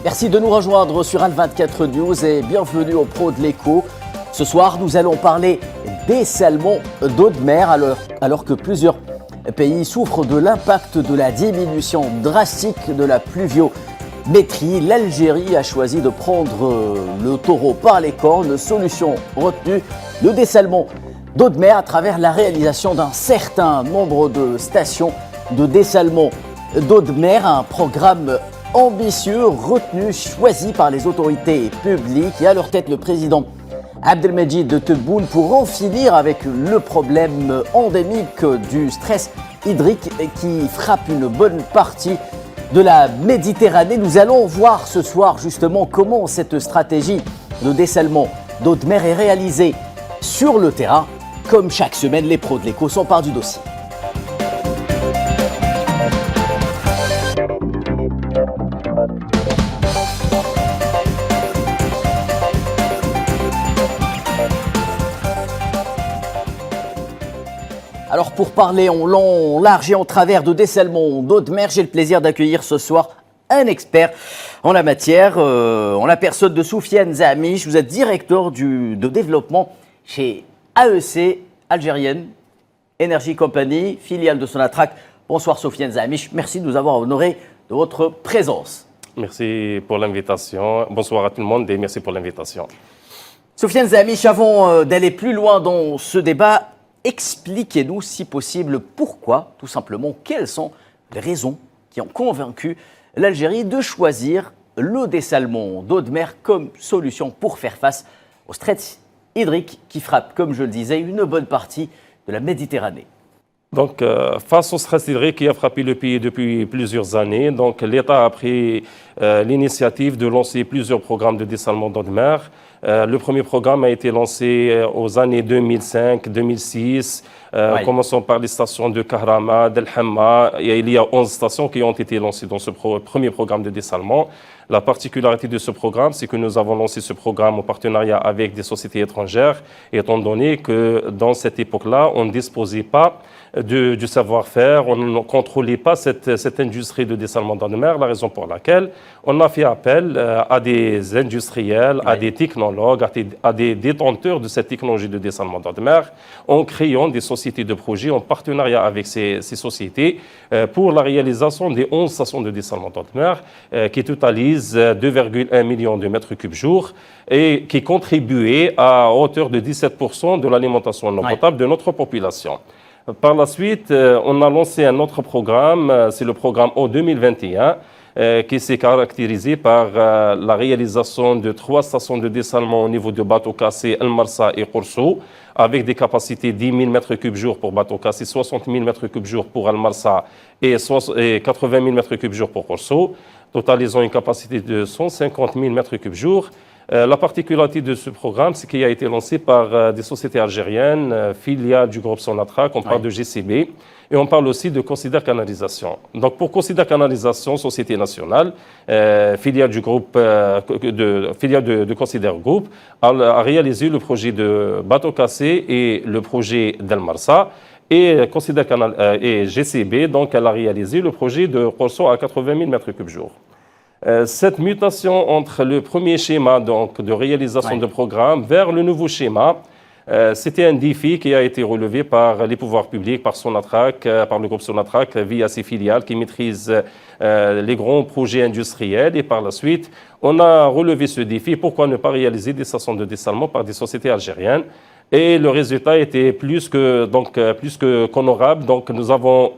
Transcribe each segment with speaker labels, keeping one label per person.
Speaker 1: Merci de nous rejoindre sur Al24 News et bienvenue au Pro de l'Écho. Ce soir, nous allons parler des salmons d'eau de mer alors que plusieurs pays souffrent de l'impact de la diminution drastique de la pluviométrie. L'Algérie a choisi de prendre le taureau par les cornes. Solution retenue, le dessalement d'eau de mer à travers la réalisation d'un certain nombre de stations de dessalement d'eau de mer, un programme ambitieux, retenu, choisi par les autorités publiques et à leur tête le président Abdelmajid Tebboune pour en finir avec le problème endémique du stress hydrique qui frappe une bonne partie de la Méditerranée. Nous allons voir ce soir justement comment cette stratégie de dessalement d'eau de mer est réalisée sur le terrain. Comme chaque semaine, les pros de l'écho s'emparent du dossier. Alors pour parler en long, en large et en travers de dessalement d'eau de mer, j'ai le plaisir d'accueillir ce soir un expert en la matière, en la personne de Soufiane Zahamiche. Vous êtes directeur de développement chez AEC Algérienne Energy Company, filiale de Sonatrach. Bonsoir Soufiane Zahamiche, merci de nous avoir honoré de votre présence.
Speaker 2: Merci pour l'invitation. Bonsoir à tout le monde et merci pour l'invitation.
Speaker 1: Soufiane Zahamiche, avant d'aller plus loin dans ce débat, expliquez-nous, si possible, pourquoi, tout simplement, quelles sont les raisons qui ont convaincu l'Algérie de choisir le dessalement d'eau de mer comme solution pour faire face au stress hydrique qui frappe, comme je le disais, une bonne partie de la Méditerranée.
Speaker 2: Donc, face au stress hydrique qui a frappé le pays depuis plusieurs années, l'État a pris l'initiative de lancer plusieurs programmes de dessalement d'eau de mer. Le premier programme a été lancé aux années 2005-2006, commençant par les stations de Kahrama, d'El Hamma. Il y a 11 stations qui ont été lancées dans ce premier programme de dessalement. La particularité de ce programme, c'est que nous avons lancé ce programme en partenariat avec des sociétés étrangères, étant donné que dans cette époque-là, on ne disposait pas du savoir-faire, on ne contrôlait pas cette industrie de dessalement d'eau de mer, la raison pour laquelle on a fait appel à des industriels, à des technologues, à des détenteurs de cette technologie de dessalement d'eau de mer, en créant des sociétés de projet en partenariat avec ces sociétés pour la réalisation des 11 stations de dessalement d'eau de mer qui totalisent 2,1 millions de mètres cubes jour et qui contribuaient à hauteur de 17% de l'alimentation en eau potable de notre population. Par la suite, on a lancé un autre programme, c'est le programme O 2021, qui s'est caractérisé par la réalisation de 3 stations de dessalement au niveau de bateaux cassés, El Marsa et Korso, avec des capacités 10 000 mètres cubes jour pour bateaux cassés, 60 000 mètres cubes jour pour El Marsa et 80 000 mètres cubes jour pour Korso, totalisant une capacité de 150 000 mètres cubes jour. La particularité de ce programme, c'est qu'il a été lancé par des sociétés algériennes, filiales du groupe Sonatrach. On parle de GCB et on parle aussi de Consider Canalisation. Donc pour Consider Canalisation, société nationale, filiale du groupe, filiale de Consider Group, a réalisé le projet de bateau cassé et le projet d'El Marsa. Et GCB, donc, elle a réalisé le projet de Corso à 80 000 mètres cubes jour. Cette mutation entre le premier schéma donc, de réalisation de programme vers le nouveau schéma, c'était un défi qui a été relevé par les pouvoirs publics, par Sonatrach, par le groupe Sonatrach, via ses filiales qui maîtrisent les grands projets industriels. Et par la suite, on a relevé ce défi. Pourquoi ne pas réaliser des stations de dessalement par des sociétés algériennes? Et le résultat était plus qu'honorable. Donc, nous avons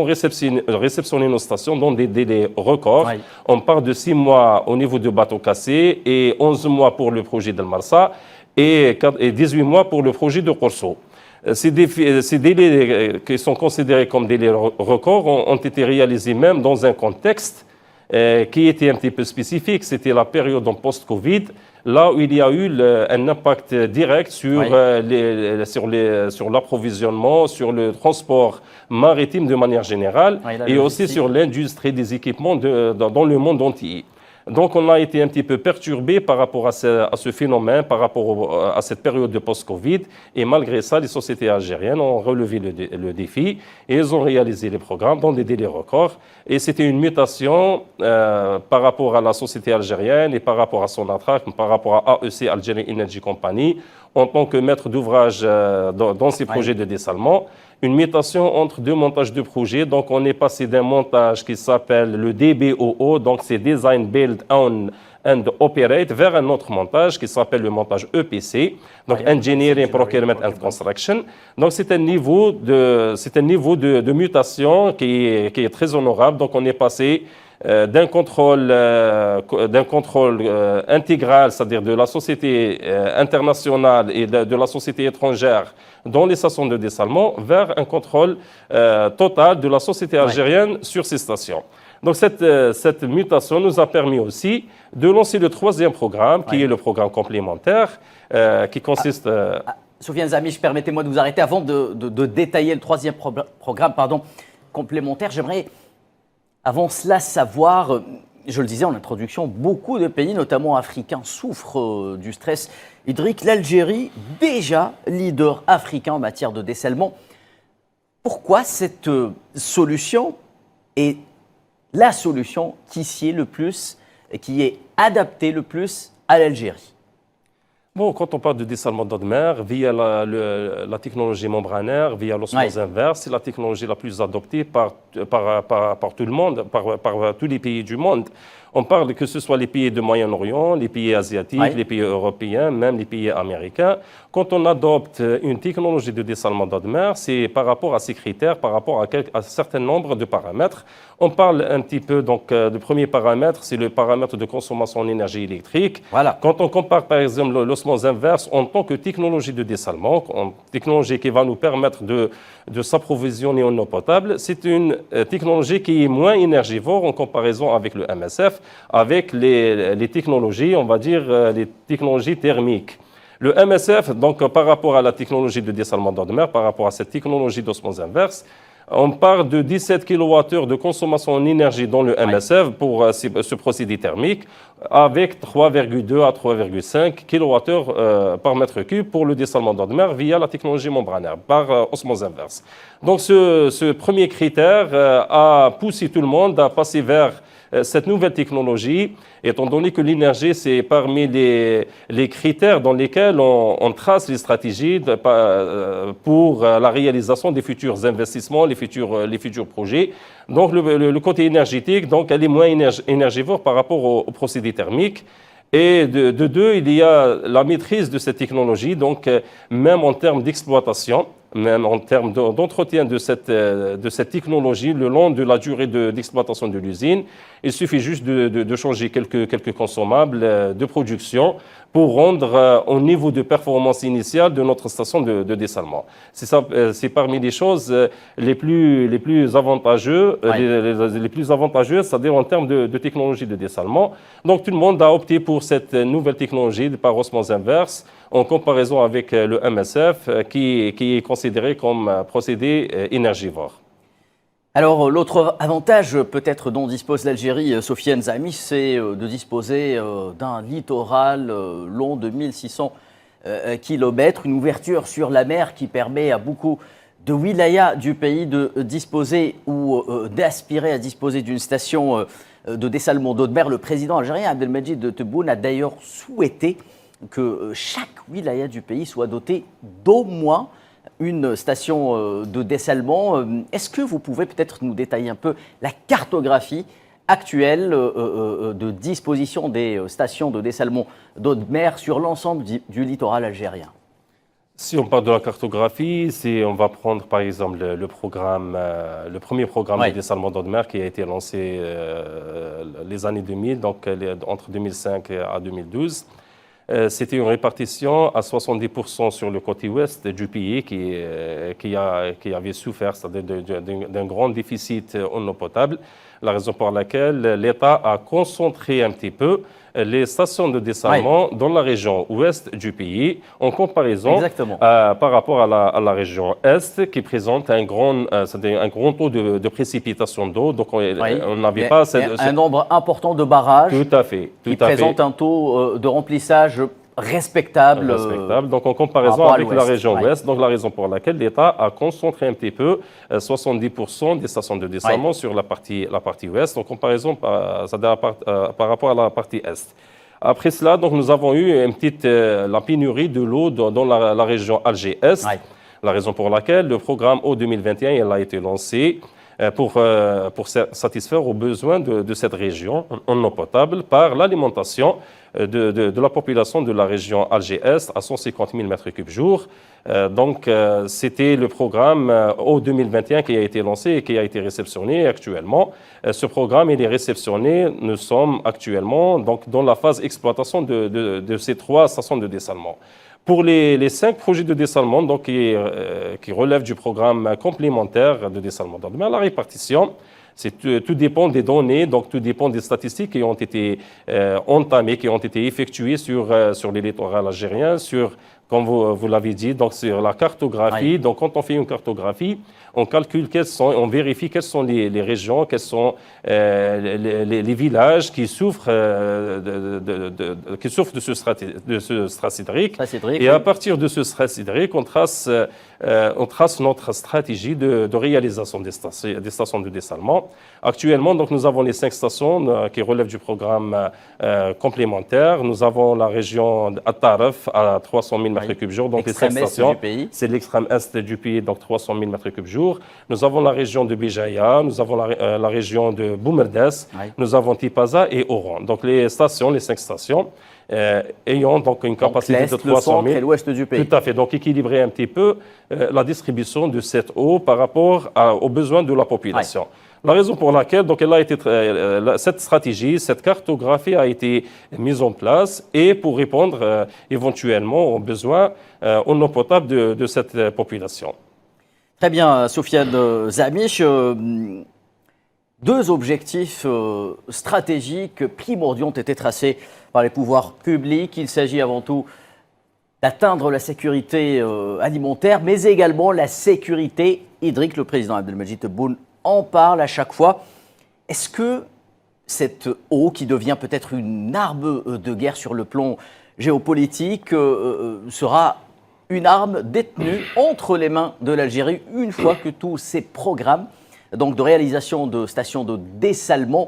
Speaker 2: réceptionné nos stations dans des délais records. On part de 6 mois au niveau de bateau cassé et 11 mois pour le projet d'El Marsa et 18 mois pour le projet de Corso. Ces délais qui sont considérés comme délais records ont été réalisés même dans un contexte qui était un petit peu spécifique. C'était la période en post-Covid, là où il y a eu un impact direct sur l'approvisionnement, sur le transport maritime de manière générale et aussi sur l'industrie des équipements dans le monde entier. Donc, on a été un petit peu perturbé par rapport à ce phénomène, par rapport à cette période de post-Covid. Et malgré ça, les sociétés algériennes ont relevé le défi et ils ont réalisé les programmes dans des délais records. Et c'était une mutation par rapport à la société algérienne et par rapport à son attraque, par rapport à AEC, Algerian Energy Company, en tant que maître d'ouvrage dans ces projets de dessalement. Une mutation entre deux montages de projets. Donc, on est passé d'un montage qui s'appelle le DBOO, donc c'est Design, Build, Own and Operate, vers un autre montage qui s'appelle le montage EPC, donc Engineering, Procurement and Construction. Donc, c'est un niveau de mutation qui est très honorable. Donc, on est passé d'un contrôle intégral, c'est-à-dire de la société internationale et de la société étrangère dans les stations de dessalement, vers un contrôle total de la société algérienne sur ces stations. Donc cette mutation nous a permis aussi de lancer le troisième programme, qui est le programme complémentaire, qui consiste...
Speaker 1: Soufiane Zamiche, permettez-moi de vous arrêter avant de détailler le troisième programme complémentaire. J'aimerais... Avant cela, savoir, je le disais en introduction, beaucoup de pays, notamment africains, souffrent du stress hydrique. L'Algérie, déjà leader africain en matière de dessalement. Pourquoi cette solution est la solution qui sied le plus, qui est adaptée le plus à l'Algérie?
Speaker 2: Bon, quand on parle de dessalement d'eau de mer, via la technologie membranaire, via l'osmose inverse, c'est la technologie la plus adoptée par tout le monde, par tous les pays du monde. On parle que ce soit les pays du Moyen-Orient, les pays asiatiques, les pays européens, même les pays américains. Quand on adopte une technologie de dessalement d'eau de mer, c'est par rapport à ces critères, par rapport à un certain nombre de paramètres. On parle un petit peu, donc, du premier paramètre, c'est le paramètre de consommation en énergie électrique.
Speaker 1: Voilà.
Speaker 2: Quand on compare, par exemple, l'osmose inverse en tant que technologie de dessalement, technologie qui va nous permettre de s'approvisionner en eau potable, c'est une technologie qui est moins énergivore en comparaison avec le MSF, avec les technologies, on va dire, les technologies thermiques. Le MSF, donc par rapport à la technologie de dessalement d'eau de mer, par rapport à cette technologie d'osmose inverse, on parle de 17 kWh de consommation en énergie dans le MSF pour ce procédé thermique, avec 3,2 à 3,5 kWh par mètre cube pour le dessalement d'eau de mer via la technologie membranaire, par osmose inverse. Donc ce premier critère a poussé tout le monde à passer vers cette nouvelle technologie, étant donné que l'énergie, c'est parmi les critères dans lesquels on trace les stratégies pour la réalisation des futurs investissements, les futurs projets. Donc, le côté énergétique, donc, elle est moins énergivore par rapport au procédé thermique. Et de deux, il y a la maîtrise de cette technologie, donc même en termes d'exploitation, même en termes d'entretien de cette technologie, le long de la durée d'exploitation de l'usine, il suffit juste de changer quelques consommables de production pour rendre au niveau de performance initiale de notre station de dessalement. C'est parmi les choses les plus avantageuses, c'est-à-dire en termes de technologie de dessalement. Donc tout le monde a opté pour cette nouvelle technologie par osmose inverse en comparaison avec le MSF qui est considéré comme procédé énergivore.
Speaker 1: Alors, l'autre avantage peut-être dont dispose l'Algérie, Soufiane Zamiche, c'est de disposer d'un littoral long de 1600 km, une ouverture sur la mer qui permet à beaucoup de wilayas du pays de disposer ou d'aspirer à disposer d'une station de dessalement d'eau de mer. Le président algérien Abdelmajid Tebboune a d'ailleurs souhaité que chaque wilaya du pays soit doté d'au moins une station de dessalement. Est-ce que vous pouvez peut-être nous détailler un peu la cartographie actuelle de disposition des stations de dessalement d'eau de mer sur l'ensemble du littoral algérien?
Speaker 2: Si on parle de la cartographie, on va prendre par exemple le premier programme de dessalement d'eau de mer qui a été lancé les années 2000, donc entre 2005 à 2012. C'était une répartition à 70% sur le côté ouest du pays qui avait souffert, c'est-à-dire d'un grand déficit en eau potable. la raison pour laquelle l'État a concentré un petit peu les stations de dessalement dans la région ouest du pays, en comparaison par rapport à la région est, qui présente un grand taux de précipitation d'eau. Donc, on n'avait pas
Speaker 1: un nombre important de barrages qui présentent un taux de remplissage respectable.
Speaker 2: Donc, en comparaison avec la région ouest, donc la raison pour laquelle l'État a concentré un petit peu 70% des stations de dessalement sur la partie ouest, en comparaison par rapport à la partie est. Après cela, donc, nous avons eu la pénurie de l'eau dans la région Alger-Est, la raison pour laquelle le programme Eau 2021 il a été lancé pour satisfaire aux besoins de cette région en eau potable par l'alimentation de la population de la région Alger-Est à 150 000 m3 jour. Donc, c'était le programme Eau 2021 qui a été lancé et qui a été réceptionné actuellement. Ce programme il est réceptionné. Nous sommes actuellement donc, dans la phase d'exploitation de ces 3 stations de dessalement. Pour les 5 projets de dessalement donc, qui relèvent du programme complémentaire de dessalement d'eau de mer, la répartition, tout dépend des données, donc tout dépend des statistiques qui ont été entamées, qui ont été effectuées sur les littoraux algériens, comme vous l'avez dit, donc sur la cartographie. Donc, quand on fait une cartographie, on calcule on vérifie quelles sont les régions, quels sont les villages qui souffrent de ce stress hydrique. Et à partir de ce stress hydrique, on trace notre stratégie de réalisation des stations de dessalement. Actuellement, donc, nous avons les 5 stations qui relèvent du programme complémentaire. Nous avons la région At-Tarf à 300 000 m3 jour, donc les 5 stations. C'est l'extrême est du pays, donc 300 000 m3 jour. Nous avons la région de Béjaïa, nous avons la région de Boumerdes, nous avons Tipaza et Oran. Donc les 5 stations, ayant donc une capacité de 300 000.
Speaker 1: Et l'ouest du pays.
Speaker 2: Tout à fait. Donc équilibrer un petit peu la distribution de cette eau par rapport aux besoins de la population. La raison pour laquelle donc, cette stratégie, cette cartographie a été mise en place et pour répondre éventuellement aux besoins en eau potable de cette population.
Speaker 1: Très bien, Soufiane Zamiche. 2 objectifs stratégiques primordiaux ont été tracés par les pouvoirs publics. Il s'agit avant tout d'atteindre la sécurité alimentaire, mais également la sécurité hydrique. Le président Abdelmajid Tebboune en parle à chaque fois. Est-ce que cette eau, qui devient peut-être une arme de guerre sur le plan géopolitique, sera une arme détenue entre les mains de l'Algérie une fois que tous ces programmes donc de réalisation de stations de dessalement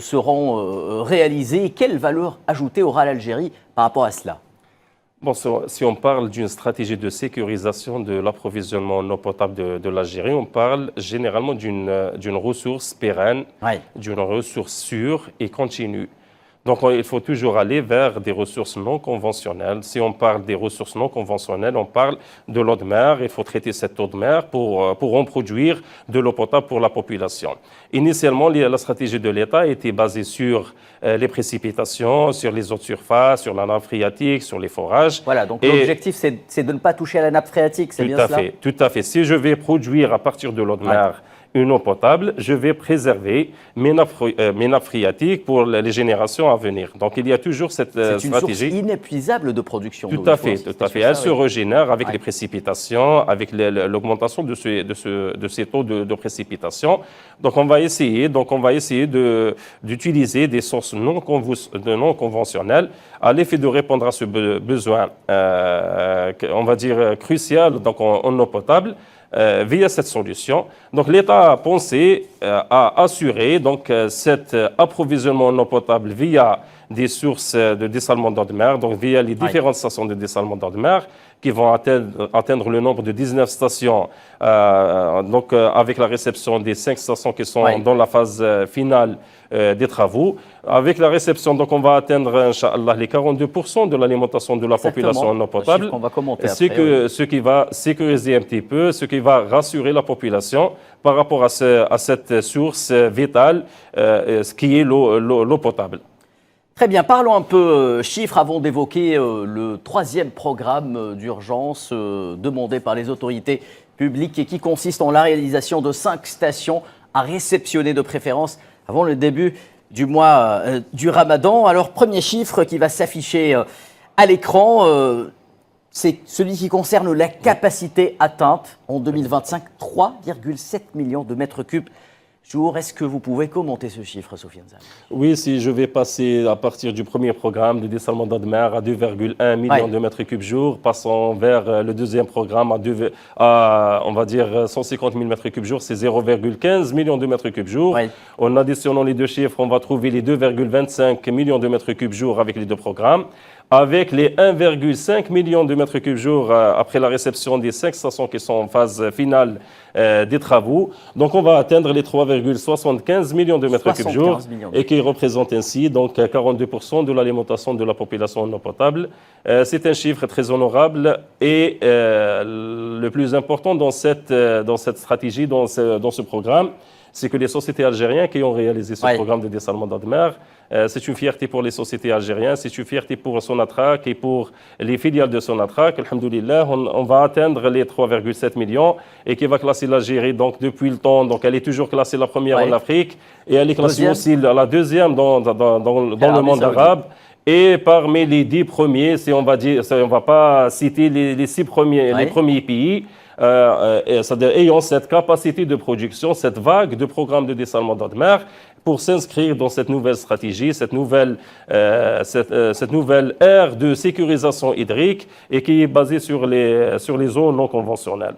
Speaker 1: seront réalisés? Quelle valeur ajoutée aura l'Algérie par rapport à cela?
Speaker 2: Bon, si on parle d'une stratégie de sécurisation de l'approvisionnement en eau potable de l'Algérie, on parle généralement d'une ressource pérenne, d'une ressource sûre et continue. Donc, il faut toujours aller vers des ressources non conventionnelles. Si on parle des ressources non conventionnelles, on parle de l'eau de mer. Il faut traiter cette eau de mer pour en produire de l'eau potable pour la population. Initialement, la stratégie de l'État était basée sur les précipitations, sur les eaux de surface, sur la nappe phréatique, sur les forages.
Speaker 1: Voilà, donc l'objectif, c'est de ne pas toucher à la nappe phréatique, c'est bien cela?
Speaker 2: Tout à fait. Si je vais produire à partir de l'eau de mer une eau potable, je vais préserver mes nappes phréatiques pour les générations à venir. Donc, il y a toujours cette stratégie.
Speaker 1: C'est une source inépuisable de production d'eau.
Speaker 2: Tout à fait. Elle se régénère avec les précipitations, avec l'augmentation de ces taux de précipitation. Donc, on va essayer d'utiliser des sources non conventionnelles à l'effet de répondre à ce besoin, on va dire, crucial donc en eau potable. Via cette solution. Donc l'État a pensé à assurer donc, cet approvisionnement en eau potable via des sources de dessalement d'eau de mer, donc via les différentes stations de dessalement d'eau de mer qui vont atteindre le nombre de 19 stations, avec la réception des 5 stations qui sont dans la phase finale des travaux. Avec la réception, donc on va atteindre, Inch'Allah, les 42% de l'alimentation de la population en eau potable. Ce qui va sécuriser un petit peu, ce qui va rassurer la population par rapport à cette source vitale, ce qui est l'eau potable.
Speaker 1: Très bien, parlons un peu chiffres avant d'évoquer le 3e programme d'urgence demandé par les autorités publiques et qui consiste en la réalisation de 5 stations à réceptionner de préférence avant le début du mois du Ramadan. Alors, premier chiffre qui va s'afficher à l'écran, c'est celui qui concerne la capacité atteinte en 2025, 3,7 millions de mètres cubes jour. Est-ce que vous pouvez commenter ce chiffre, Sofiane Zami?
Speaker 2: Oui, si je vais passer à partir du premier programme de dessalement d'eau de mer à 2,1 millions de mètres cubes jour, passant vers le deuxième programme on va dire 150 000 mètres cubes jour, c'est 0,15 millions de mètres cubes jour. En additionnant les deux chiffres, on va trouver les 2,25 millions de mètres cubes jour avec les deux programmes. Avec les 1,5 million de mètres cubes jour après la réception des 5 stations qui sont en phase finale des travaux. Donc on va atteindre les 3,75 millions de mètres cubes jour et qui représente ainsi donc 42% de l'alimentation de la population en eau potable. C'est un chiffre très honorable et le plus important dans cette stratégie, dans ce programme, c'est que les sociétés algériennes qui ont réalisé ce programme de dessalement d'eau de mer, c'est une fierté pour les sociétés algériennes, c'est une fierté pour Sonatrach et pour les filiales de Sonatrach. Alhamdoulilah, on va atteindre les 3,7 millions et qui va classer l'Algérie donc depuis le temps. Donc elle est toujours classée la première en Afrique et elle est classée aussi la deuxième dans le monde arabe. Et parmi les 10 premiers, si on va dire, on va pas citer les 6 premiers, les premiers pays, c'est-à-dire ayant cette capacité de production, cette vague de programmes de dessalement d'eau de mer pour s'inscrire dans cette nouvelle stratégie, cette nouvelle ère de sécurisation hydrique et qui est basée sur les eaux non conventionnelles.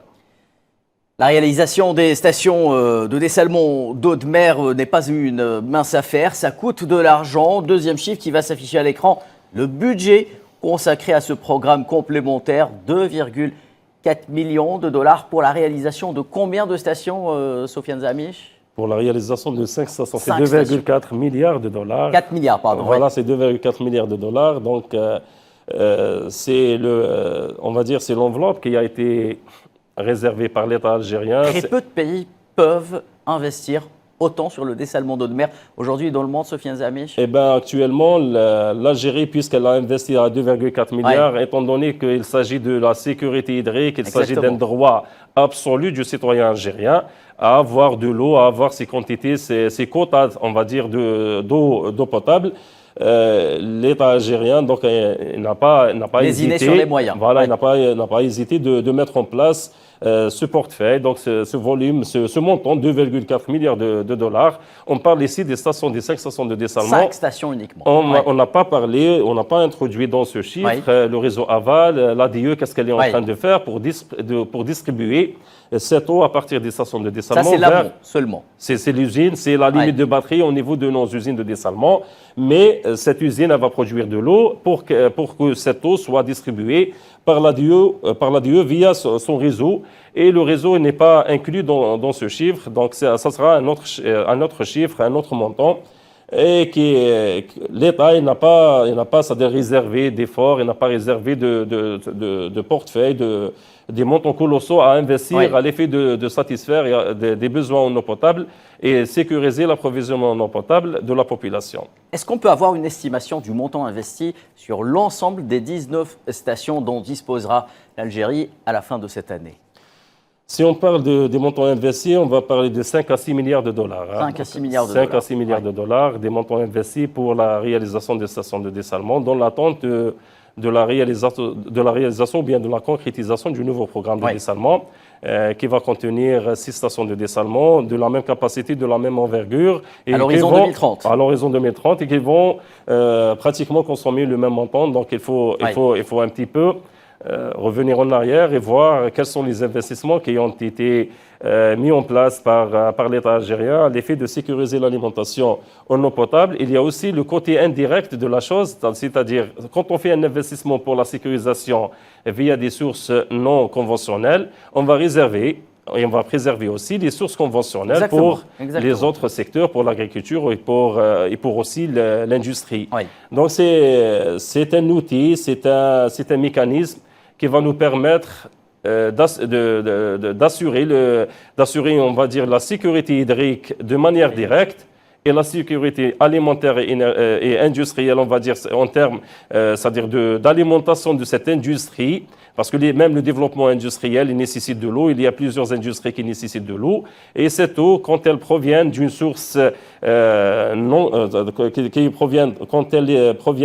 Speaker 1: La réalisation des stations de dessalement d'eau de mer n'est pas une mince affaire, ça coûte de l'argent. Deuxième chiffre qui va s'afficher à l'écran, le budget consacré à ce programme complémentaire, 2,4 millions de dollars pour la réalisation de combien de stations, Sofiane Zami?
Speaker 2: Pour la réalisation de 5 stations, c'est 2,4 milliards de dollars.
Speaker 1: 4 milliards, pardon.
Speaker 2: Voilà, c'est 2,4 milliards de dollars. Donc, c'est on va dire, c'est l'enveloppe qui a été réservée par l'État algérien.
Speaker 1: Très peu de pays peuvent investir autant sur le dessalement d'eau de mer aujourd'hui dans le monde, Sofiane Zami?
Speaker 2: Eh bien, actuellement, l'Algérie, puisqu'elle a investi à 2,4 milliards, étant donné qu'il s'agit de la sécurité hydrique, il s'agit d'un droit absolu du citoyen algérien à avoir de l'eau, à avoir ses quantités, ses quotas, on va dire, d'eau potable. L'État algérien donc n'a pas hésité
Speaker 1: sur les moyens.
Speaker 2: Voilà, il n'a pas hésité de mettre en place ce portefeuille, donc ce volume, ce montant, 2,4 milliards de dollars. On parle ici des 5 stations de dessalement.
Speaker 1: 5 stations uniquement.
Speaker 2: On n'a pas parlé, on n'a pas introduit dans ce chiffre le réseau aval, l'ADE, qu'est-ce qu'elle est en train de faire pour distribuer cette eau à partir des stations de dessalement.
Speaker 1: Ça, c'est l'amont seulement.
Speaker 2: C'est l'usine, c'est la limite de batterie au niveau de nos usines de dessalement. Mais cette usine, elle va produire de l'eau pour que cette eau soit distribuée par l'ADE via son réseau. Et le réseau n'est pas inclus dans ce chiffre. Donc, ça sera un autre chiffre, un autre montant. Et l'État n'a pas c'est-à-dire réservé d'efforts, il n'a pas réservé de portefeuille, des montants colossaux à investir à l'effet de satisfaire des besoins en eau potable et sécuriser l'approvisionnement en eau potable de la population.
Speaker 1: Est-ce qu'on peut avoir une estimation du montant investi sur l'ensemble des 19 stations dont disposera l'Algérie à la fin de cette année?
Speaker 2: Si on parle des montants investis, on va parler de 5 à 6 milliards de dollars.
Speaker 1: 5 à 6 milliards de dollars.
Speaker 2: 5 à 6 milliards de dollars, des montants investis pour la réalisation des stations de dessalement, dans l'attente de la réalisation ou bien de la concrétisation du nouveau programme de dessalement qui va contenir 6 stations de dessalement de la même capacité, de la même envergure.
Speaker 1: Et à l'horizon 2030.
Speaker 2: À l'horizon 2030 et qui vont pratiquement consommer le même montant. Donc il faut un petit peu revenir en arrière et voir quels sont les investissements qui ont été mis en place par l'État algérien à l'effet de sécuriser l'alimentation en eau potable. Il y a aussi le côté indirect de la chose, c'est-à-dire quand on fait un investissement pour la sécurisation via des sources non conventionnelles, on va réserver et on va préserver aussi les sources conventionnelles pour les autres secteurs, pour l'agriculture et pour aussi l'industrie. Donc c'est un outil, c'est un mécanisme qui va nous permettre d'assurer, on va dire, la sécurité hydrique de manière directe et la sécurité alimentaire et industrielle, on va dire, en termes, c'est-à-dire d'alimentation de cette industrie, parce que même le développement industriel, il nécessite de l'eau. Il y a plusieurs industries qui nécessitent de l'eau. Et cette eau, quand elle provient d'une source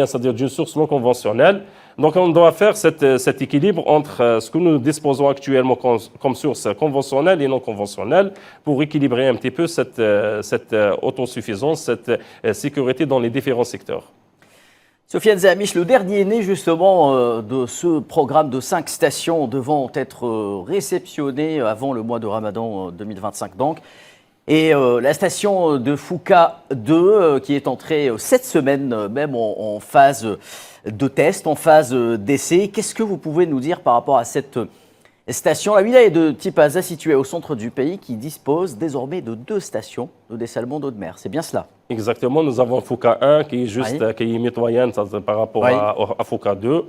Speaker 2: c'est-à-dire d'une source non conventionnelle, donc on doit faire cet équilibre entre ce que nous disposons actuellement comme source conventionnelle et non conventionnelle pour équilibrer un petit peu cette autosuffisance, cette sécurité dans les différents secteurs.
Speaker 1: Sofiane Zahamiche, le dernier né justement de ce programme de 5 stations devant être réceptionnées avant le mois de Ramadan 2025 donc. Et la station de Fouka 2 qui est entrée cette semaine même en phase de test, en phase d'essai. Qu'est-ce que vous pouvez nous dire par rapport à cette station? La wilaya de Tipaza, située au centre du pays, qui dispose désormais de 2 stations de dessalement d'eau de mer. C'est bien cela?
Speaker 2: Exactement. Nous avons Fouka 1 qui est juste qui est mitoyenne par rapport à Fouka 2.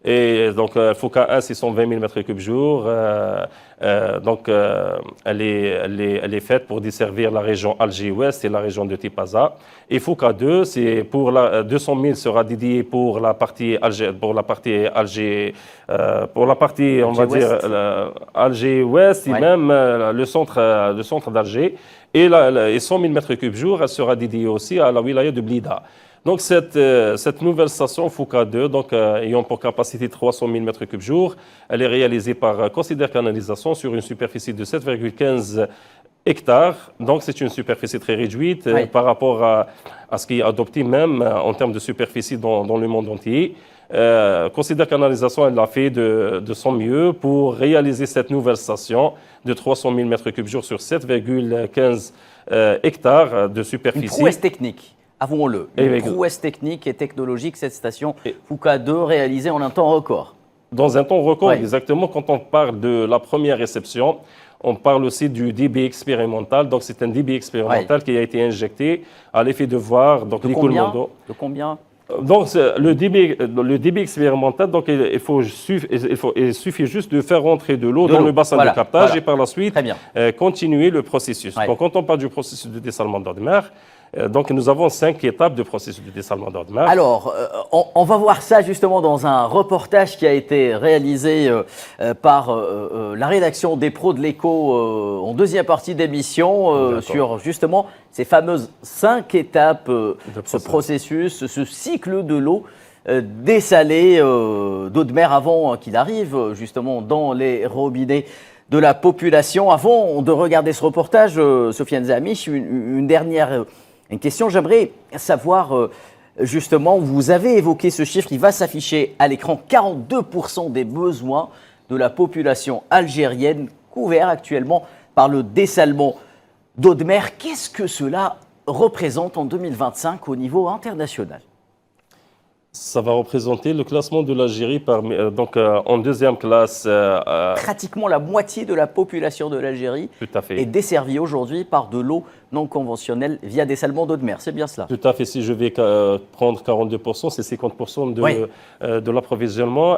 Speaker 2: Et donc, Fouka 1, c'est 120 000 m3 jour. Donc, elle est faite pour desservir la région Alger-Ouest et la région de Tipaza. Et Fouka 2, c'est pour 200 000 sera dédié pour la partie Alger, on va dire Alger-Ouest et même le centre d'Alger. Et 100 000 m3 jour, elle sera dédiée aussi à la wilaya de Blida. Donc, cette nouvelle station Fouka 2, donc, ayant pour capacité 300 000 m3 jour, elle est réalisée par Considère Canalisation sur une superficie de 7,15 hectares. Donc, c'est une superficie très réduite par rapport à ce qui est adopté même en termes de superficie dans le monde entier. Considère Canalisation, elle a fait de son mieux pour réaliser cette nouvelle station de 300 000 m3 jour sur 7,15 hectares de superficie.
Speaker 1: Une prouesse technique. Avouons-le, une prouesse technique et technologique, cette station Fouka 2 réalisée en un temps record.
Speaker 2: Dans un temps record, exactement. Quand on parle de la première réception, on parle aussi du débit expérimental. Donc, c'est un débit expérimental qui a été injecté à l'effet de voir l'écoulement d'eau.
Speaker 1: De combien?
Speaker 2: Donc, le débit expérimental, donc, il suffit juste de faire rentrer de l'eau dans le bassin de captage et par la suite continuer le processus. Donc, quand on parle du processus de dessalement d'eau de mer, donc nous avons 5 étapes de processus de dessalement d'eau de mer.
Speaker 1: Alors, on va voir ça justement dans un reportage qui a été réalisé par la rédaction des Pros de l'Écho en deuxième partie d'émission sur justement ces fameuses 5 étapes, ce processus, ce cycle de l'eau dessalée d'eau de mer avant qu'il arrive justement dans les robinets de la population. Avant de regarder ce reportage, Sofiane Zahamiche, une dernière question. J'aimerais savoir justement, vous avez évoqué ce chiffre qui va s'afficher à l'écran, 42% des besoins de la population algérienne couverts actuellement par le dessalement d'eau de mer. Qu'est-ce que cela représente en 2025 au niveau international?
Speaker 2: Ça va représenter le classement de l'Algérie en deuxième classe.
Speaker 1: Pratiquement la moitié de la population de l'Algérie est desservie aujourd'hui par de l'eau non conventionnelle via dessalement d'eau de mer. C'est bien cela?
Speaker 2: Tout à fait. Si je vais prendre 42%, c'est 50% de l'approvisionnement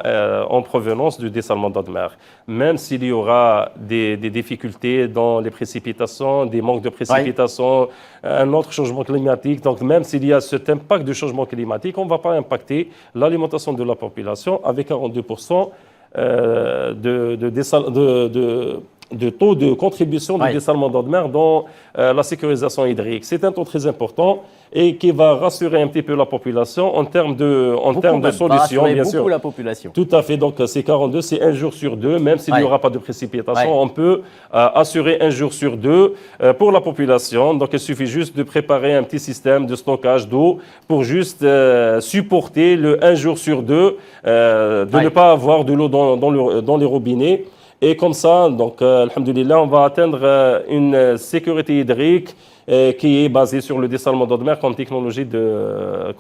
Speaker 2: en provenance du dessalement d'eau de mer. Même s'il y aura des difficultés dans les précipitations, des manques de précipitations, un autre changement climatique, donc même s'il y a cet impact du changement climatique, on ne va pas impacter l'alimentation de la population avec 42% de taux de contribution du dessalement d'eau de mer dans la sécurisation hydrique. C'est un taux très important et qui va rassurer un petit peu la population en termes de solutions, bien sûr.
Speaker 1: La population.
Speaker 2: Tout à fait. Donc, c'est 42, c'est 1 jour sur 2. Même s'il n'y aura pas de précipitation, on peut assurer 1 jour sur 2 pour la population. Donc, il suffit juste de préparer un petit système de stockage d'eau pour juste supporter le 1 jour sur 2, de ne pas avoir de l'eau dans les robinets. Et comme ça, donc, alhamdoulilah, on va atteindre une sécurité hydrique qui est basée sur le dessalement d'eau de mer comme technologie de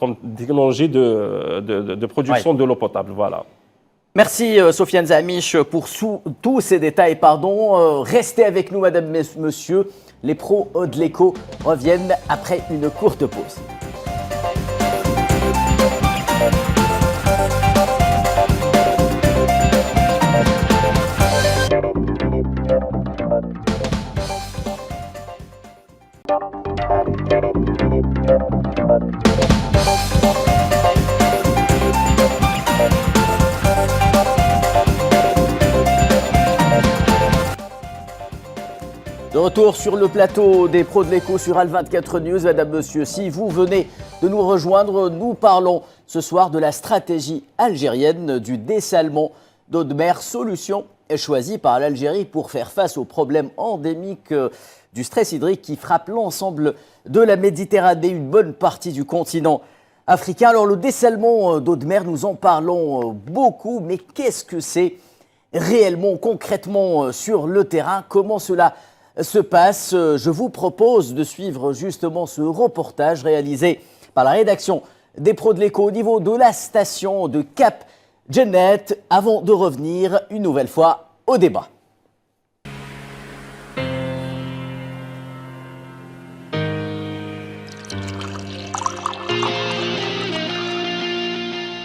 Speaker 2: production de l'eau potable. Voilà.
Speaker 1: Merci Sofiane Zahamiche pour tous ces détails. Restez avec nous, madame, monsieur. Les Pros de l'Écho reviennent après une courte pause. De retour sur le plateau des pros de l'écho sur Al24 News. Madame, monsieur, si vous venez de nous rejoindre, nous parlons ce soir de la stratégie algérienne du dessalement d'eau de mer, solution choisie par l'Algérie pour faire face aux problèmes endémiques du stress hydrique qui frappe l'ensemble de la Méditerranée, une bonne partie du continent africain. Alors le dessalement d'eau de mer, nous en parlons beaucoup, mais qu'est-ce que c'est réellement, concrètement sur le terrain? Comment cela se passe? Je vous propose de suivre justement ce reportage réalisé par la rédaction des pros de l'écho au niveau de la station de Cap Djennet avant de revenir une nouvelle fois au débat.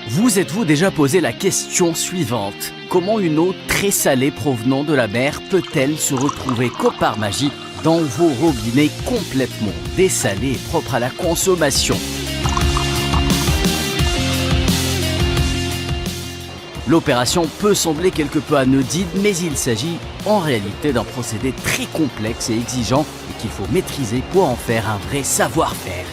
Speaker 1: Vous êtes-vous déjà posé la question suivante? Comment une eau très salée provenant de la mer peut-elle se retrouver comme par magie dans vos robinets complètement dessalés et propres à la consommation? L'opération peut sembler quelque peu anodine, mais il s'agit en réalité d'un procédé très complexe et exigeant et qu'il faut maîtriser pour en faire un vrai savoir-faire.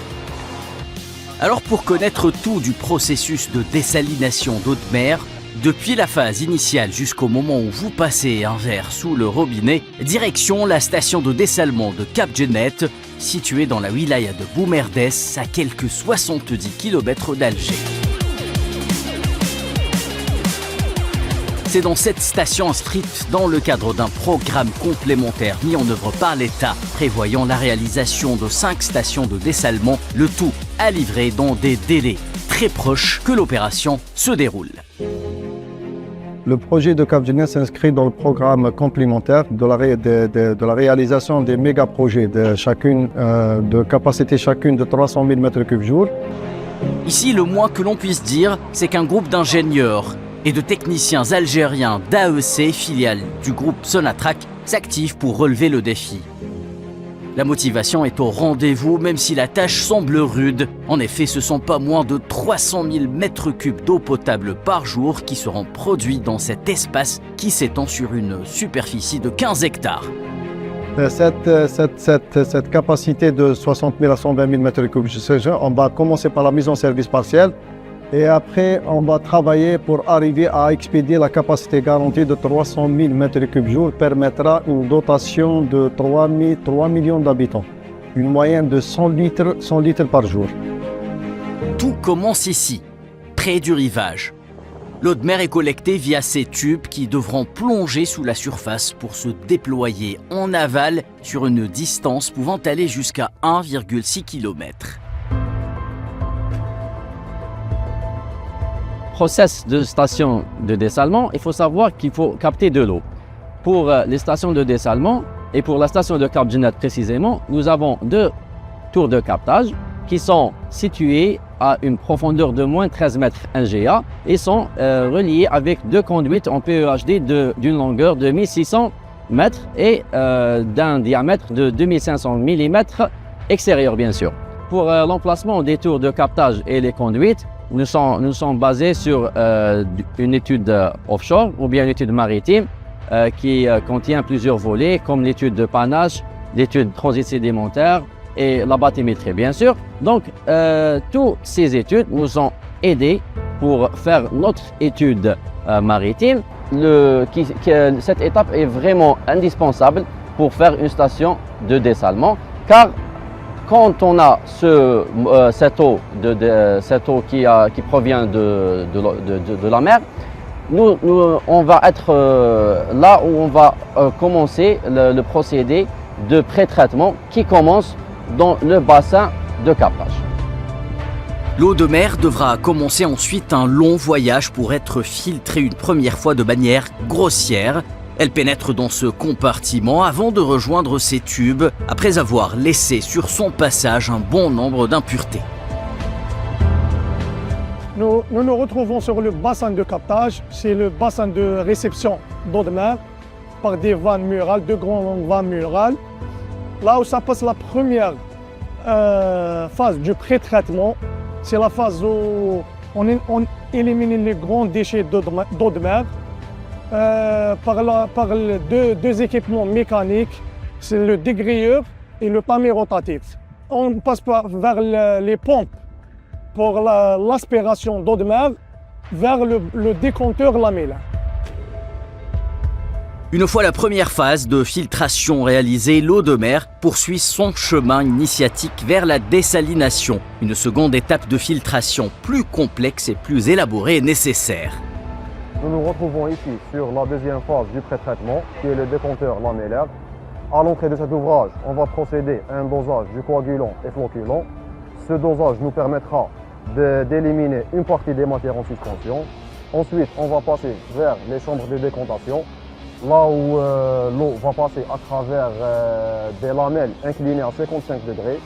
Speaker 1: Alors pour connaître tout du processus de dessalination d'eau de mer, depuis la phase initiale jusqu'au moment où vous passez un verre sous le robinet, direction la station de dessalement de Cap Djennet, située dans la wilaya de Boumerdes, à quelques 70 km d'Alger. C'est dans cette station inscrite dans le cadre d'un programme complémentaire mis en œuvre par l'État, prévoyant la réalisation de 5 stations de dessalement, le tout à livrer dans des délais très proches que l'opération se déroule.
Speaker 3: Le projet de Cap Djennet s'inscrit dans le programme complémentaire de la réalisation des méga-projets de capacité chacune de 300 000 m3 jour.
Speaker 1: Ici, le moins que l'on puisse dire, c'est qu'un groupe d'ingénieurs et de techniciens algériens d'AEC, filiale du groupe Sonatrach, s'activent pour relever le défi. La motivation est au rendez-vous, même si la tâche semble rude. En effet, ce sont pas moins de 300 000 m3 d'eau potable par jour qui seront produits dans cet espace qui s'étend sur une superficie de 15 hectares.
Speaker 3: Cette capacité de 60 000 à 120 000 m3, on va commencer par la mise en service partielle. Et après, on va travailler pour arriver à expédier la capacité garantie de 300 000 m3 jour, permettra une dotation de 3 millions d'habitants, une moyenne de 100 litres par jour.
Speaker 1: Tout commence ici, près du rivage. L'eau de mer est collectée via ces tubes qui devront plonger sous la surface pour se déployer en aval sur une distance pouvant aller jusqu'à 1,6 km.
Speaker 4: Process de station de dessalement, il faut savoir qu'il faut capter de l'eau. Pour les stations de dessalement et pour la station de Cap Djennet précisément, nous avons 2 tours de captage qui sont situées à une profondeur de moins 13 mètres NGA et sont reliées avec 2 conduites en PEHD d'une longueur de 1600 mètres et d'un diamètre de 2500 mm extérieur bien sûr. Pour l'emplacement des tours de captage et les conduites, nous sommes basés sur une étude offshore ou bien une étude maritime qui contient plusieurs volets comme l'étude de panache, l'étude de transit sédimentaire et la bathymétrie bien sûr. Donc toutes ces études nous ont aidés pour faire notre étude maritime. Cette étape est vraiment indispensable pour faire une station de dessalement car quand on a cette eau qui provient de la mer, on va être là où on va commencer le procédé de pré-traitement qui commence dans le bassin de captage.
Speaker 1: L'eau de mer devra commencer ensuite un long voyage pour être filtrée une première fois de manière grossière. Elle pénètre dans ce compartiment avant de rejoindre ces tubes, après avoir laissé sur son passage un bon nombre d'impuretés.
Speaker 5: Nous nous retrouvons sur le bassin de captage, c'est le bassin de réception d'eau de mer par des vannes murales, 2 grandes vannes murales. Là où ça passe la première phase du pré-traitement, c'est la phase où on élimine les grands déchets d'eau de mer par deux équipements mécaniques c'est le dégrayeur et le panier rotatif. On passe vers les pompes pour l'aspiration d'eau de mer vers le décompteur lamellaire.
Speaker 1: Une fois la première phase de filtration réalisée, l'eau de mer poursuit son chemin initiatique vers la dessalination. Une seconde étape de filtration plus complexe et plus élaborée est nécessaire.
Speaker 6: Nous nous retrouvons ici sur la deuxième phase du pré-traitement, qui est le décompteur lamellaire. À l'entrée de cet ouvrage, on va procéder à un dosage du coagulant et floculant. Ce dosage nous permettra d'éliminer une partie des matières en suspension. Ensuite, on va passer vers les chambres de décantation, là où l'eau va passer à travers des lamelles inclinées à 55 degrés.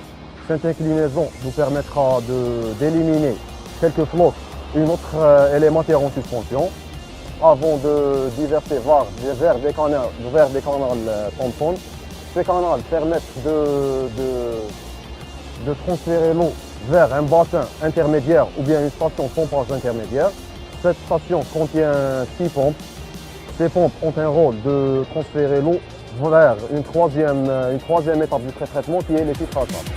Speaker 6: Cette inclinaison nous permettra d'éliminer quelques flottes et les matières en suspension, avant de diverser vers des canaux tampons. Ces canaux permettent de transférer l'eau vers un bassin intermédiaire ou bien une station de pompage intermédiaire. Cette station contient 6 pompes. Ces pompes ont un rôle de transférer l'eau vers une troisième étape du pré-traitement qui est les filtres à sable.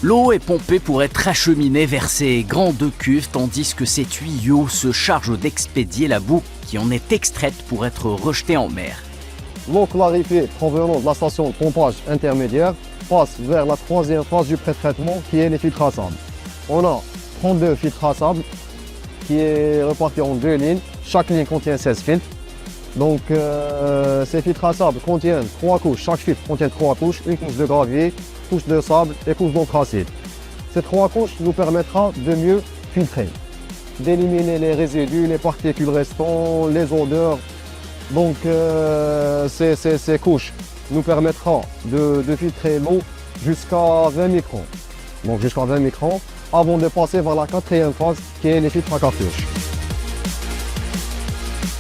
Speaker 1: L'eau est pompée pour être acheminée vers ces grandes cuves, tandis que ces tuyaux se chargent d'expédier la boue qui en est extraite pour être rejetée en mer.
Speaker 6: L'eau clarifiée provenant de la station de pompage intermédiaire passe vers la troisième phase du pré-traitement qui est les filtres à sable. On a 32 filtres à sable qui est répartis en 2 lignes. Chaque ligne contient 16 filtres. Donc ces filtres à sable contiennent 3 couches. Chaque filtre contient 3 couches, une couche de gravier, couche de sable et couche d'encre acide. Ces 3 couches nous permettront de mieux filtrer, d'éliminer les résidus, les particules restantes, les odeurs. Donc ces couches nous permettront de filtrer l'eau jusqu'à 20 microns. Donc jusqu'à 20 microns avant de passer vers la 4e phase qui est les filtres à cartouche.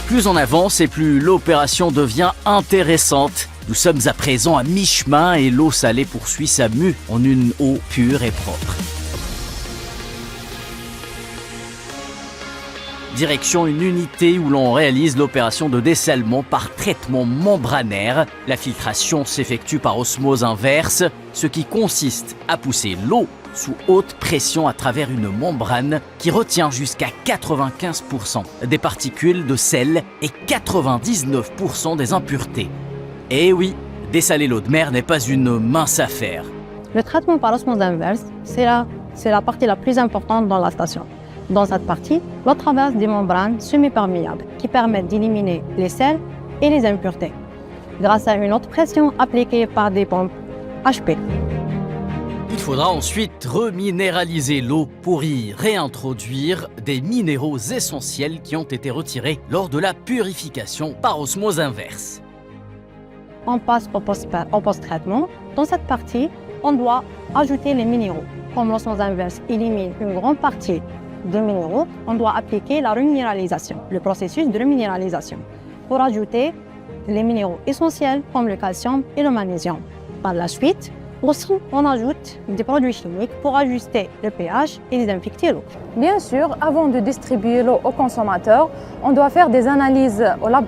Speaker 1: Plus on avance et plus l'opération devient intéressante. Nous sommes à présent à mi-chemin et l'eau salée poursuit sa mue en une eau pure et propre. Direction une unité où l'on réalise l'opération de dessalement par traitement membranaire. La filtration s'effectue par osmose inverse, ce qui consiste à pousser l'eau sous haute pression à travers une membrane qui retient jusqu'à 95% des particules de sel et 99% des impuretés. Et oui, dessaler l'eau de mer n'est pas une mince affaire.
Speaker 7: Le traitement par osmose inverse, c'est la partie la plus importante dans la station. Dans cette partie, l'eau traverse des membranes semi-perméables qui permettent d'éliminer les sels et les impuretés grâce à une haute pression appliquée par des pompes HP.
Speaker 1: Il faudra ensuite reminéraliser l'eau pour y réintroduire des minéraux essentiels qui ont été retirés lors de la purification par osmose inverse.
Speaker 7: On passe au post-traitement. Dans cette partie, on doit ajouter les minéraux. Comme l'osmose inverse élimine une grande partie de minéraux, on doit appliquer la reminéralisation, le processus de reminéralisation, pour ajouter les minéraux essentiels comme le calcium et le magnésium. Par la suite, aussi, on ajoute des produits chimiques pour ajuster le pH et désinfecter l'eau.
Speaker 8: Bien sûr, avant de distribuer l'eau aux consommateurs, on doit faire des analyses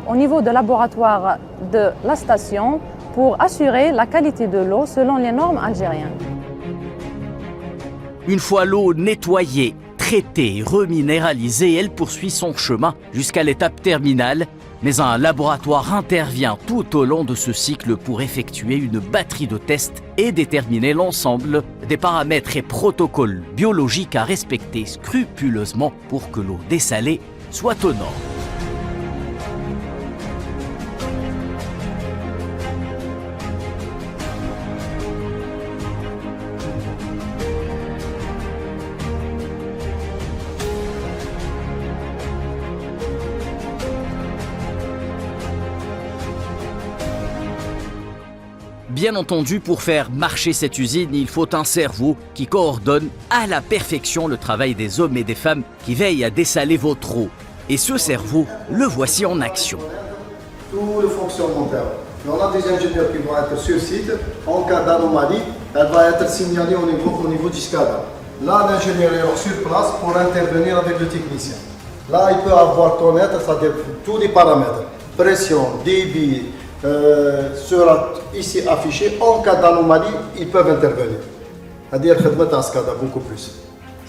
Speaker 8: au niveau de laboratoire de la station pour assurer la qualité de l'eau selon les normes algériennes.
Speaker 1: Une fois l'eau nettoyée, traitée, reminéralisée, elle poursuit son chemin jusqu'à l'étape terminale. Mais un laboratoire intervient tout au long de ce cycle pour effectuer une batterie de tests et déterminer l'ensemble des paramètres et protocoles biologiques à respecter scrupuleusement pour que l'eau dessalée soit aux normes. Bien entendu, pour faire marcher cette usine, il faut un cerveau qui coordonne à la perfection le travail des hommes et des femmes qui veillent à dessaler votre eau. Et ce cerveau, le voici en action.
Speaker 3: Tout le fonctionnement. On a des ingénieurs qui vont être sur site. En cas d'anomalie, elle va être signalée au niveau du SCADA. Là, l'ingénieur est sur place pour intervenir avec le technicien. Là, il peut avoir connaître, c'est-à-dire tous les paramètres, pression, débit, sera ici affiché. En cas d'anomalie, ils peuvent intervenir. C'est-à-dire beaucoup plus.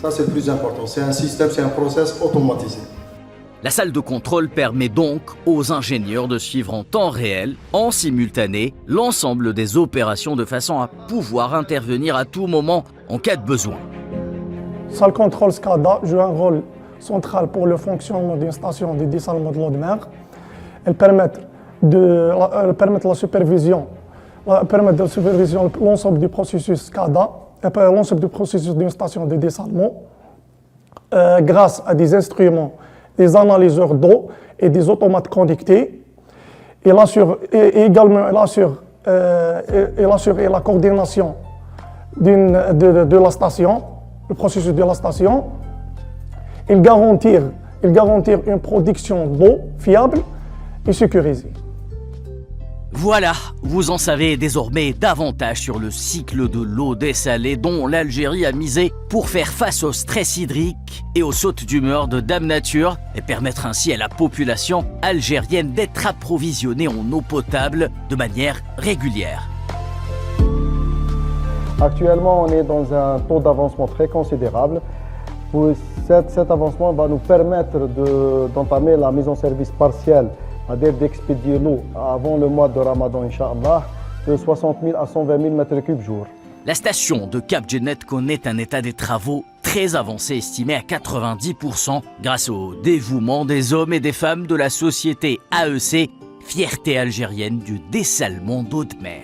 Speaker 3: Ça, c'est le plus important. C'est un système, c'est un process automatisé.
Speaker 1: La salle de contrôle permet donc aux ingénieurs de suivre en temps réel, en simultané, l'ensemble des opérations de façon à pouvoir intervenir à tout moment en cas de besoin.
Speaker 5: La salle contrôle SCADA joue un rôle central pour le fonctionnement d'une station de dessalement de l'eau de mer. Elles permettent la supervision, l'ensemble du processus SCADA, l'ensemble du processus d'une station de dessalement, grâce à des instruments, des analyseurs d'eau et des automates connectés. Il assure également la coordination de la station, le processus de la station. Il garantit une production d'eau fiable et sécurisée.
Speaker 1: Voilà, vous en savez désormais davantage sur le cycle de l'eau dessalée dont l'Algérie a misé pour faire face au stress hydrique et aux sautes d'humeur de Dame Nature et permettre ainsi à la population algérienne d'être approvisionnée en eau potable de manière régulière.
Speaker 6: Actuellement, on est dans un taux d'avancement très considérable. Cet avancement va nous permettre d'entamer la mise en service partielle, c'est-à-dire d'expédier l'eau avant le mois de Ramadan, Inch'Allah, de 60 000 à 120 000 m3 jour.
Speaker 1: La station de Cap Djennet connaît un état des travaux très avancé, estimé à 90%, grâce au dévouement des hommes et des femmes de la société AEC, fierté algérienne du dessalement d'eau de mer.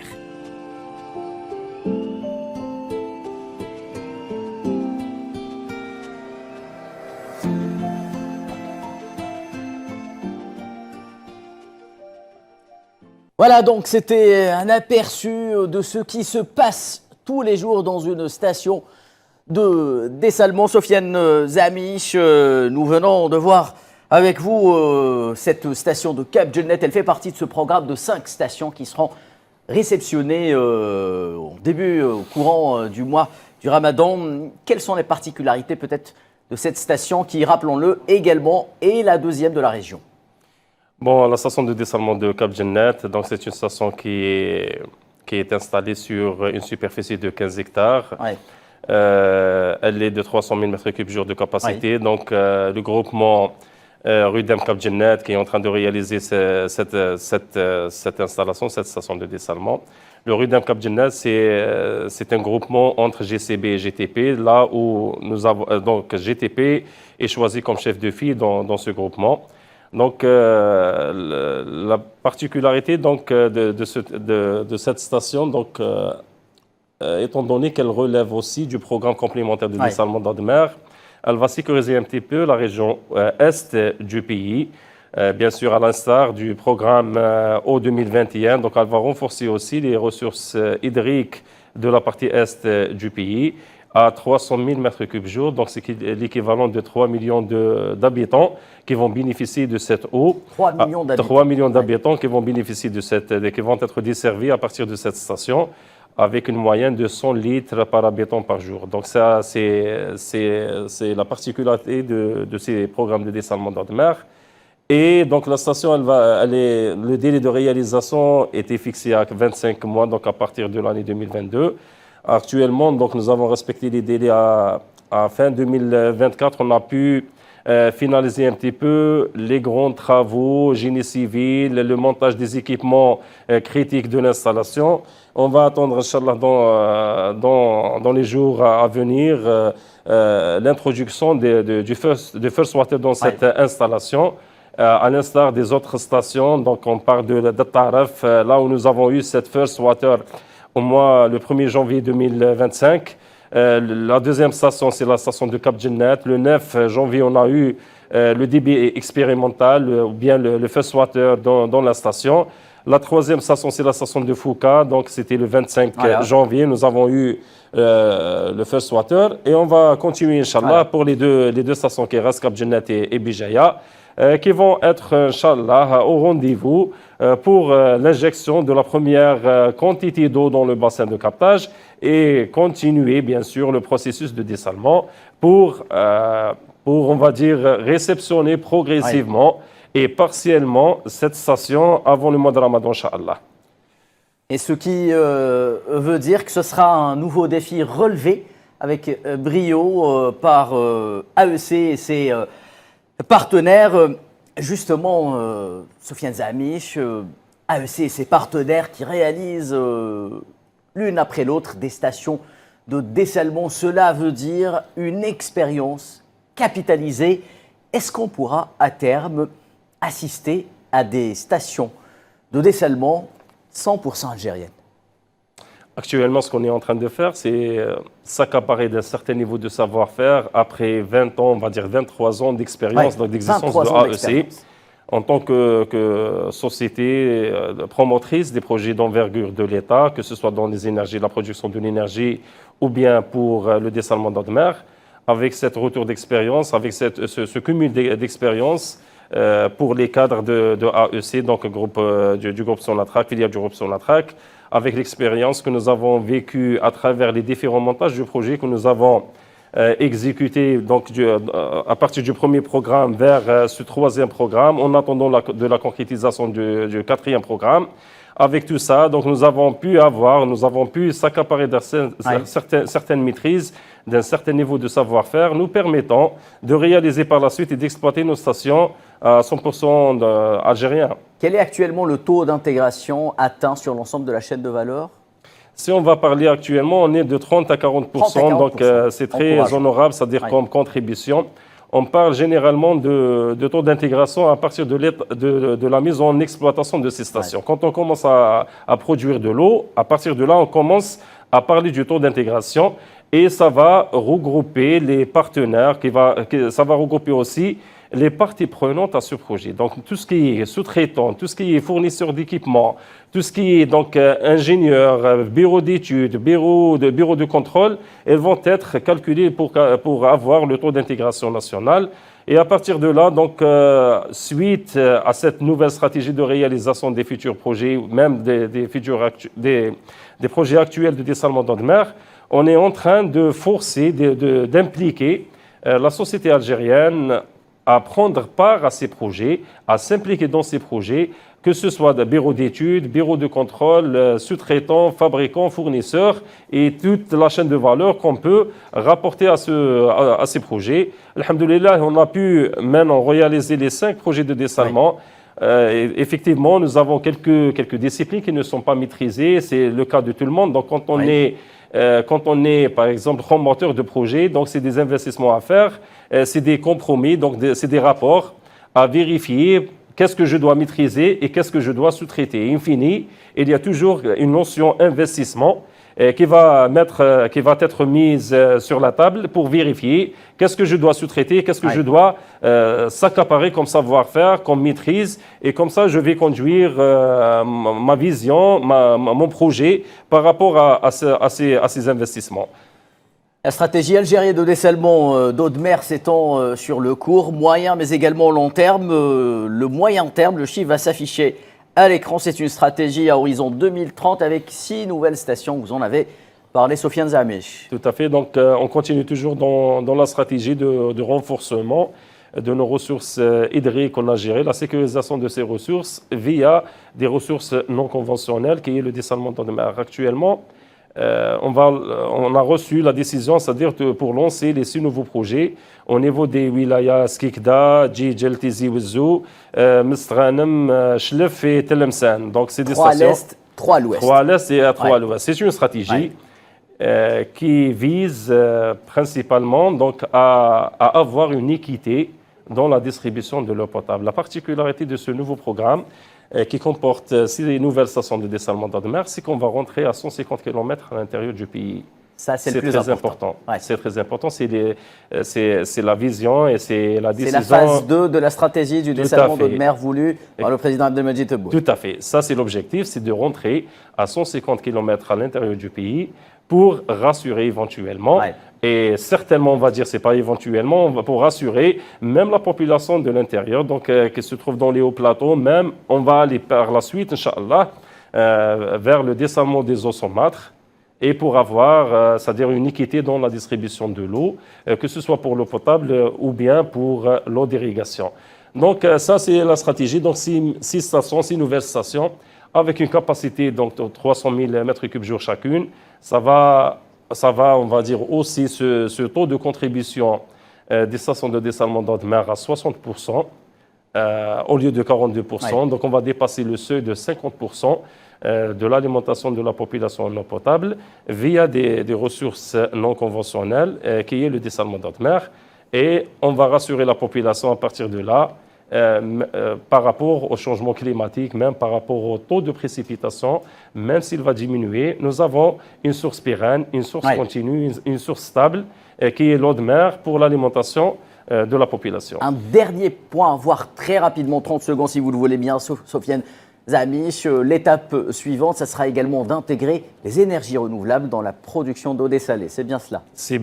Speaker 1: Voilà, donc c'était un aperçu de ce qui se passe tous les jours dans une station de dessalement. Sofiane Zamiche, nous venons de voir avec vous cette station de Cap Djennet. Elle fait partie de ce programme de 5 stations qui seront réceptionnées au courant du mois du Ramadan. Quelles sont les particularités peut-être de cette station qui, rappelons-le, également est la deuxième de la région?
Speaker 2: Bon, la station de dessalement de Cap Djennet, donc c'est une station qui est installée sur une superficie de 15 hectares.
Speaker 1: Ouais.
Speaker 2: Elle est de 300 000 m3 jour de capacité. Ouais. Donc, le groupement Rudem Cap Djennet qui est en train de réaliser cette installation, cette station de dessalement. Le Rudem Cap Djennet, c'est un groupement entre GCB et GTP, là où nous avons, donc GTP est choisi comme chef de file dans ce groupement. Donc, la particularité donc, de cette station, donc, étant donné qu'elle relève aussi du programme complémentaire de dessalement d'eau de mer, elle va sécuriser un petit peu la région est du pays, bien sûr à l'instar du programme Eau 2021. Donc, elle va renforcer aussi les ressources hydriques de la partie est du pays à 300 000 m3 jour, donc c'est l'équivalent de 3 millions d'habitants qui vont bénéficier de cette eau.
Speaker 1: 3 millions d'habitants.
Speaker 2: 3 millions d'habitants qui vont bénéficier qui vont être desservis à partir de cette station avec une moyenne de 100 litres par habitant par jour. Donc ça, c'est la particularité de ces programmes de dessalement d'eau de mer. Et donc la station, le délai de réalisation était fixé à 25 mois, donc à partir de l'année 2022. Actuellement, donc, nous avons respecté les délais à fin 2024. On a pu finaliser un petit peu les grands travaux, génie civil, le montage des équipements critiques de l'installation. On va attendre, Inch'Allah, dans les jours à venir, l'introduction du first water dans cette installation. À l'instar des autres stations, donc on parle de Taref, là où nous avons eu cette first water le 1er janvier 2025. La deuxième station, c'est la station de Cap Djennet. Le 9 janvier, on a eu le débit expérimental, ou bien le first water dans la station. La troisième station, c'est la station de Fouca. Donc, c'était le 25 janvier. Nous avons eu le first water. Et on va continuer, Inch'Allah, pour les deux stations qui restent, Cap Djennet et Bijaya. qui vont être, Inch'Allah, au rendez-vous pour l'injection de la première quantité d'eau dans le bassin de captage et continuer, bien sûr, le processus de dessalement pour on va dire, réceptionner progressivement et partiellement cette station avant le mois de Ramadan, Inch'Allah.
Speaker 1: Et ce qui veut dire que ce sera un nouveau défi relevé avec brio par AEC et ses partenaires. Justement, Sofiane Zamiche, AEC et ses partenaires qui réalisent l'une après l'autre des stations de dessalement. Cela veut dire une expérience capitalisée. Est-ce qu'on pourra à terme assister à des stations de dessalement 100% algériennes?
Speaker 2: Actuellement, ce qu'on est en train de faire, c'est s'accaparer d'un certain niveau de savoir-faire après 20 ans, on va dire 23 ans d'expérience, donc d'existence de AEC, en tant que société promotrice des projets d'envergure de l'État, que ce soit dans les énergies, la production de l'énergie ou bien pour le dessalement d'eau de mer. Avec cette retour d'expérience, avec ce cumul d'expérience pour les cadres de AEC, donc du groupe Sonatrach, filiale du groupe Sonatrach, avec l'expérience que nous avons vécue à travers les différents montages du projet que nous avons exécuté donc, à partir du premier programme vers ce troisième programme, en attendant de la concrétisation du quatrième programme. Avec tout ça, donc nous avons pu s'accaparer de certaines maîtrises, d'un certain niveau de savoir-faire, nous permettant de réaliser par la suite et d'exploiter nos stations à 100% algériens.
Speaker 1: Quel est actuellement le taux d'intégration atteint sur l'ensemble de la chaîne de valeur?
Speaker 2: Si on va parler actuellement, on est de 30 à 40%, donc c'est très honorable, c'est-à-dire comme contribution. On parle généralement de taux d'intégration à partir de la mise en exploitation de ces stations. Quand on commence à produire de l'eau, à partir de là, on commence à parler du taux d'intégration et ça va regrouper les partenaires, ça va regrouper aussi les parties prenantes à ce projet. Donc tout ce qui est sous-traitant, tout ce qui est fournisseur d'équipement, tout ce qui est donc ingénieur, bureau d'études, bureau de contrôle, elles vont être calculées pour avoir le taux d'intégration nationale. Et à partir de là, donc, suite à cette nouvelle stratégie de réalisation des futurs projets, même des projets actuels de dessalement d'eau de mer, on est en train de forcer, d'impliquer la société algérienne à prendre part à ces projets, à s'impliquer dans ces projets, que ce soit des bureaux d'études, bureaux de contrôle, sous-traitants, fabricants, fournisseurs et toute la chaîne de valeur qu'on peut rapporter à ces projets. Alhamdoulilah, on a pu maintenant réaliser les 5 projets de dessalement. Effectivement, nous avons quelques disciplines qui ne sont pas maîtrisées, c'est le cas de tout le monde. Donc quand on est, par exemple, promoteur de projet, donc c'est des investissements à faire, c'est des compromis, donc c'est des rapports à vérifier. Qu'est-ce que je dois maîtriser et qu'est-ce que je dois sous-traiter? In fine, il y a toujours une notion investissement qui va être mise sur la table pour vérifier qu'est-ce que je dois sous-traiter, qu'est-ce que je dois s'accaparer comme savoir-faire, comme maîtrise. Et comme ça, je vais conduire ma vision, mon projet par rapport à ces investissements.
Speaker 1: La stratégie algérienne de dessalement d'eau de mer s'étend sur le court, moyen, mais également long terme. Le moyen terme, le chiffre va s'afficher à l'écran. C'est une stratégie à horizon 2030 avec 6 nouvelles stations. Vous en avez parlé, Sofiane Zamiche.
Speaker 2: Tout à fait. Donc, on continue toujours dans la stratégie de renforcement de nos ressources hydriques qu'on a gérées, la sécurisation de ces ressources via des ressources non conventionnelles, qui est le dessalement d'eau de mer. Actuellement, on a reçu la décision, c'est-à-dire pour lancer les 6 nouveaux projets au niveau des wilayas Skikda, Djidjel, Tizi Ouzou, Mestghanem, Chlef et Tlemcen. Donc c'est des stations.
Speaker 1: 3 à l'est, 3 à l'ouest.
Speaker 2: 3 à l'est et 3 à l'ouest. C'est une stratégie qui vise principalement donc, à avoir une équité dans la distribution de l'eau potable. La particularité de ce nouveau programme, qui comporte 6 nouvelles stations de dessalement d'eau de mer, c'est qu'on va rentrer à 150 km à l'intérieur du pays.
Speaker 1: Ça, c'est le plus important.
Speaker 2: C'est très important. C'est la vision et c'est la décision.
Speaker 1: C'est la phase 2 de la stratégie du dessalement d'eau de mer voulue par le président Abdelmadjid Tebboune.
Speaker 2: Tout à fait. Ça, c'est l'objectif, c'est de rentrer à 150 km à l'intérieur du pays pour rassurer éventuellement Et certainement, on va dire, c'est pas éventuellement, pour rassurer même la population de l'intérieur, donc qui se trouve dans les hauts plateaux, même on va aller par la suite, Inch'Allah, vers le dessalement des eaux saumâtres et pour avoir, c'est-à-dire une équité dans la distribution de l'eau, que ce soit pour l'eau potable ou bien pour l'eau d'irrigation. Donc ça, c'est la stratégie. Donc 6 stations, 6 nouvelles stations, avec une capacité donc, de 300 000 m3 jour chacune. Ça va, on va dire, aussi ce taux de contribution des stations de dessalement d'eau de mer à 60%, au lieu de 42%.
Speaker 1: Oui.
Speaker 2: Donc on va dépasser le seuil de 50% de l'alimentation de la population en eau potable via des ressources non conventionnelles, qui est le dessalement d'eau de mer. Et on va rassurer la population à partir de là, par rapport au changement climatique, même par rapport au taux de précipitation, même s'il va diminuer, nous avons une source pérenne, une source continue, une source stable, qui est l'eau de mer pour l'alimentation de la population.
Speaker 1: Un dernier point à voir très rapidement, 30 secondes si vous le voulez bien, Sofiane Zamiche. L'étape suivante, ça sera également d'intégrer les énergies renouvelables dans la production d'eau dessalée. C'est bien cela?
Speaker 2: C'est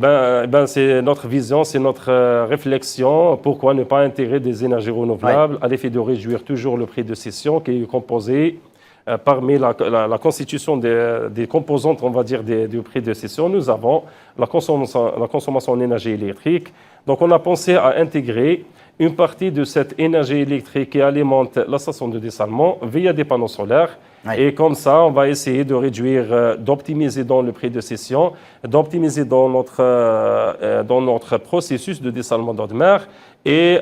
Speaker 2: notre vision, c'est notre réflexion. Pourquoi ne pas intégrer des énergies renouvelables à l'effet de réduire toujours le prix de cession qui est composé parmi la constitution des composantes, on va dire, du prix de cession. Nous avons la consommation en énergie électrique. Donc on a pensé à intégrer une partie de cette énergie électrique qui alimente la station de dessalement via des panneaux solaires. Et comme ça, on va essayer de réduire, d'optimiser dans le prix de cession, d'optimiser dans notre processus de dessalement d'eau de mer et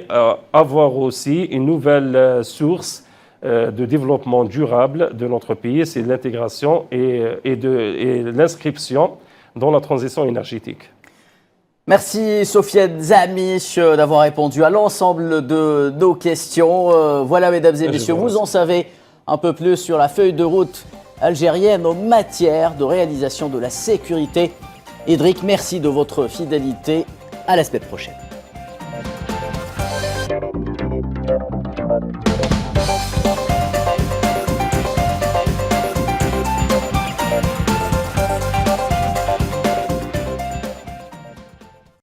Speaker 2: avoir aussi une nouvelle source de développement durable de notre pays, c'est l'intégration et l'inscription dans la transition énergétique.
Speaker 1: Merci Sofiane Zamiche d'avoir répondu à l'ensemble de nos questions. Voilà, mesdames et messieurs, vous en savez un peu plus sur la feuille de route algérienne en matière de réalisation de la sécurité hydrique. Merci de votre fidélité. À la semaine prochaine.